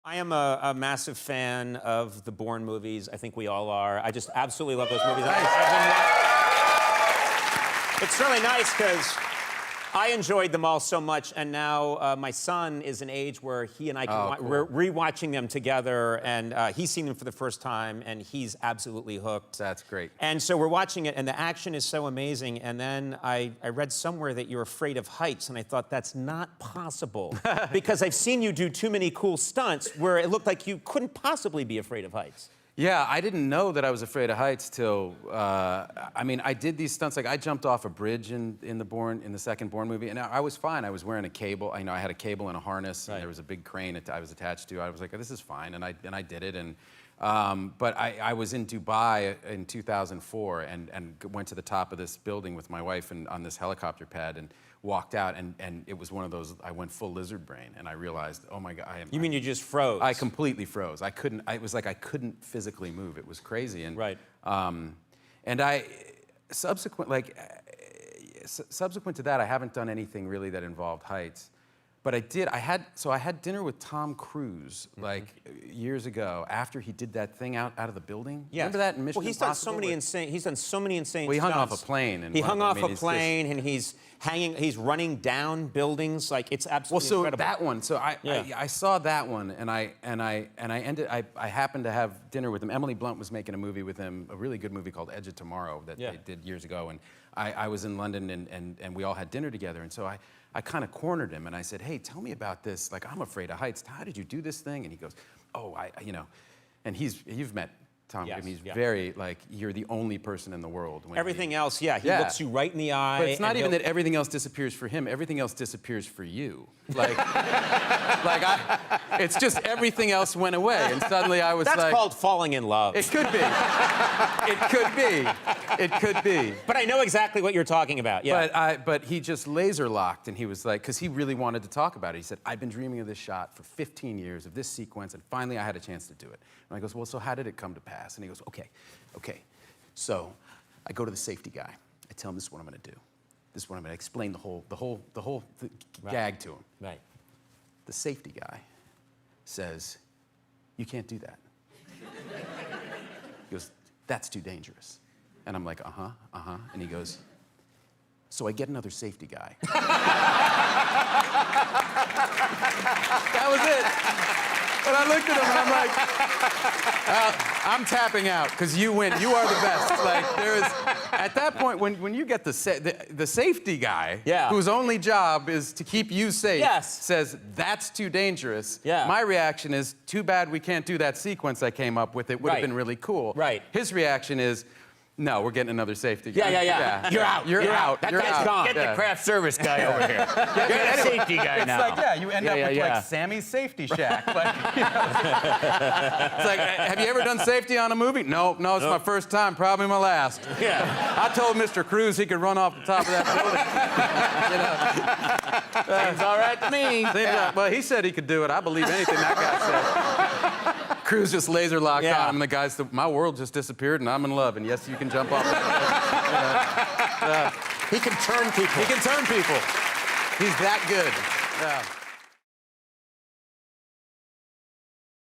I am a massive fan of the Bourne movies. I think we all are. I just absolutely love those movies. It's really nice because I enjoyed them all so much, and now my son is an age where he and I can we're rewatching them together, and he's seen them for the first time, and he's absolutely hooked. That's great. And so we're watching it, and the action is so amazing. And then I read somewhere that you're afraid of heights, and I thought that's not possible because I've seen you do too many cool stunts where it looked like you couldn't possibly be afraid of heights. Yeah, I didn't know that I was afraid of heights till, I mean, I did these stunts, like I jumped off a bridge in the second Bourne movie, and I was fine. I was wearing a cable, I had a cable and a harness, and there was a big crane I was attached to. I was like, oh, this is fine, and I did it, and, but I was in Dubai in 2004 and went to the top of this building with my wife and on this helicopter pad and walked out, and it was one of those, I went full lizard brain, and I realized, oh my God, You mean you just froze? I completely froze. It was like I couldn't physically move. It was crazy. And, right. And subsequent to that, I haven't done anything really that involved heights. But I had dinner with Tom Cruise, like, years ago, after he did that thing out of the building. Yes. Remember that in Mission Well, Impossible? He's done so many insane Well, he hung stunts. off a plane. He hung off a plane, and he's running down buildings. Like, it's absolutely incredible. That one, I saw that one, and I happened to have dinner with him. Emily Blunt was making a movie with him, a really good movie called Edge of Tomorrow that they did years ago, and I was in London, and we all had dinner together, and so I kind of cornered him, and I said, hey, tell me about this. Like, I'm afraid of heights. How did you do this thing? And he goes, oh, and you've met Tom. Yes, I mean, he's very, like, you're the only person in the world. Everything else, he looks you right in the eye. But it's not even that everything else disappears for him. Everything else disappears for you. Like, it's just everything else went away, and suddenly I was like... That's called falling in love. It could be. It could be. It could be. But I know exactly what you're talking about, yeah. But he just laser locked, and he was like, because he really wanted to talk about it. He said, I've been dreaming of this shot for 15 years, of this sequence, and finally I had a chance to do it. And I goes, well, so how did it come to pass? And he goes, okay. So I go to the safety guy. I tell him this is what I'm going to do. This is what I'm going to explain the whole gag to him. Right. The safety guy says, you can't do that. He goes, that's too dangerous. And I'm like, and he goes, so I get another safety guy. That was it. And I looked at him and I'm like, I'm tapping out because you win. You are the best. Like, at that point, when you get the safety guy, whose only job is to keep you safe, says that's too dangerous. My reaction is, too bad we can't do that sequence I came up with. It would have been really cool. His reaction is, no, we're getting another safety guy. Yeah. You're out. You're out. That guy's gone. Get the craft service guy over here. Get the safety guy now. It's like, you end up with like Sammy's Safety Shack. Like, it's like, have you ever done safety on a movie? No, it's my first time, probably my last. I told Mr. Cruise he could run off the top of that building. Seems all right to me. Well, he said he could do it. I believe anything that guy said. Cruise just laser locked on him, and the guy said, my world just disappeared, and I'm in love, and yes, you can jump off. He can turn people. He can turn people. He's that good.